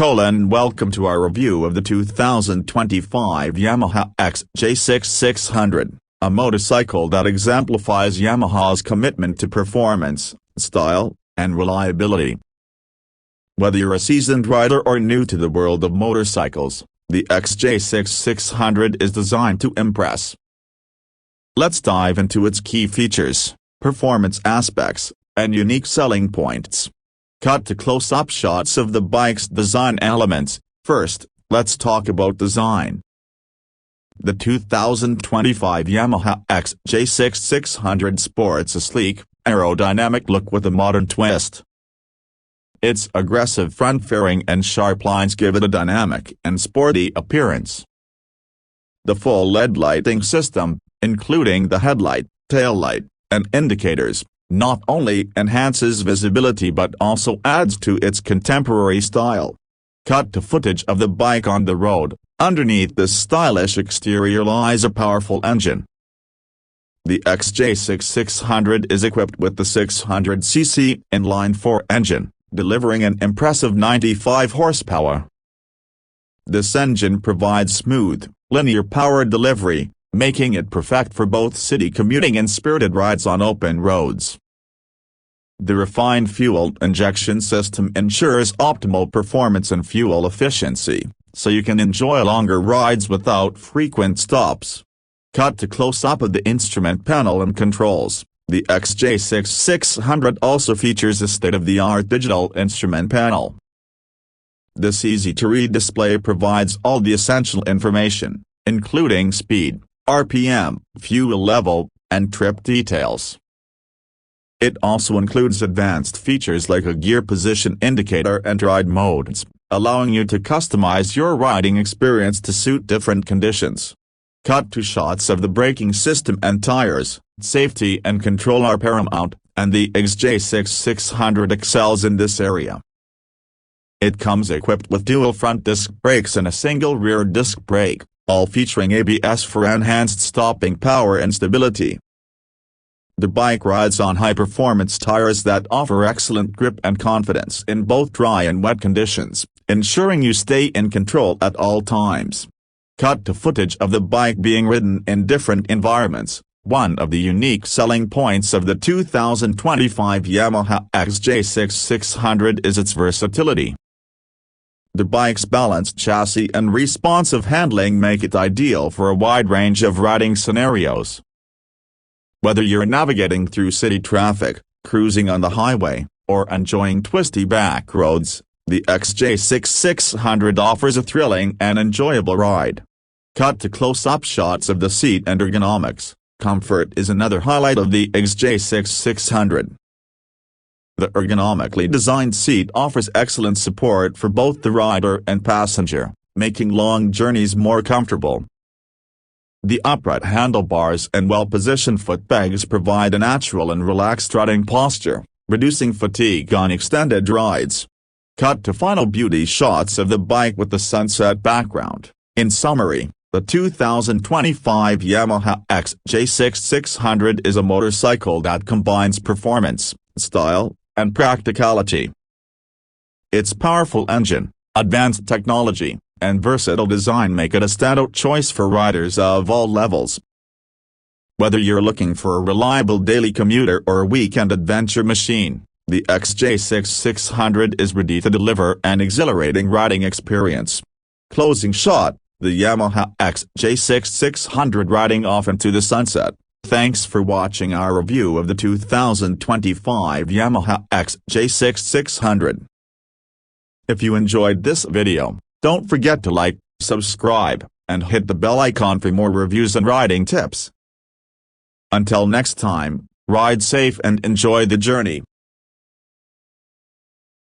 Welcome to our review of the 2025 Yamaha XJ6 600, a motorcycle that exemplifies Yamaha's commitment to performance, style, and reliability. Whether you're a seasoned rider or new to the world of motorcycles, the XJ6 600 is designed to impress. Let's dive into its key features, performance aspects, and unique selling points. Cut to close-up shots of the bike's design elements. First, let's talk about design. The 2025 Yamaha XJ6 600 sports a sleek, aerodynamic look with a modern twist. Its aggressive front fairing and sharp lines give it a dynamic and sporty appearance. The full LED lighting system, including the headlight, taillight, and indicators, not only enhances visibility but also adds to its contemporary style. Cut to footage of the bike on the road. Underneath this stylish exterior lies a powerful engine. The XJ6 600 is equipped with the 600cc inline-4 engine, delivering an impressive 95 horsepower. This engine provides smooth, linear power delivery, making it perfect for both city commuting and spirited rides on open roads. The refined fuel injection system ensures optimal performance and fuel efficiency, so you can enjoy longer rides without frequent stops. Cut to close-up of the instrument panel and controls. The XJ6 600 also features a state-of-the-art digital instrument panel. This easy-to-read display provides all the essential information, including speed, RPM, fuel level, and trip details. It also includes advanced features like a gear position indicator and ride modes, allowing you to customize your riding experience to suit different conditions. Cut to shots of the braking system and tires. Safety and control are paramount, and the XJ6 600 excels in this area. It comes equipped with dual front disc brakes and a single rear disc brake, all featuring ABS for enhanced stopping power and stability. The bike rides on high-performance tires that offer excellent grip and confidence in both dry and wet conditions, ensuring you stay in control at all times. Cut to footage of the bike being ridden in different environments. One of the unique selling points of the 2025 Yamaha XJ6 600 is its versatility. The bike's balanced chassis and responsive handling make it ideal for a wide range of riding scenarios. Whether you're navigating through city traffic, cruising on the highway, or enjoying twisty back roads, the XJ6 600 offers a thrilling and enjoyable ride. Cut to close-up shots of the seat and ergonomics. Comfort is another highlight of the XJ6 600. The ergonomically designed seat offers excellent support for both the rider and passenger, making long journeys more comfortable. The upright handlebars and well-positioned footpegs provide a natural and relaxed riding posture, reducing fatigue on extended rides. Cut to final beauty shots of the bike with the sunset background. In summary, the 2025 Yamaha XJ6 600 is a motorcycle that combines performance, style, and practicality. Its powerful engine, advanced technology, and versatile design make it a standout choice for riders of all levels. Whether you're looking for a reliable daily commuter or a weekend adventure machine, the XJ6 600 is ready to deliver an exhilarating riding experience. Closing shot. The Yamaha XJ6 600 riding off into the sunset. Thanks for watching our review of the 2025 Yamaha XJ6 600. If you enjoyed this video, don't forget to like, subscribe, and hit the bell icon for more reviews and riding tips. Until next time, ride safe and enjoy the journey.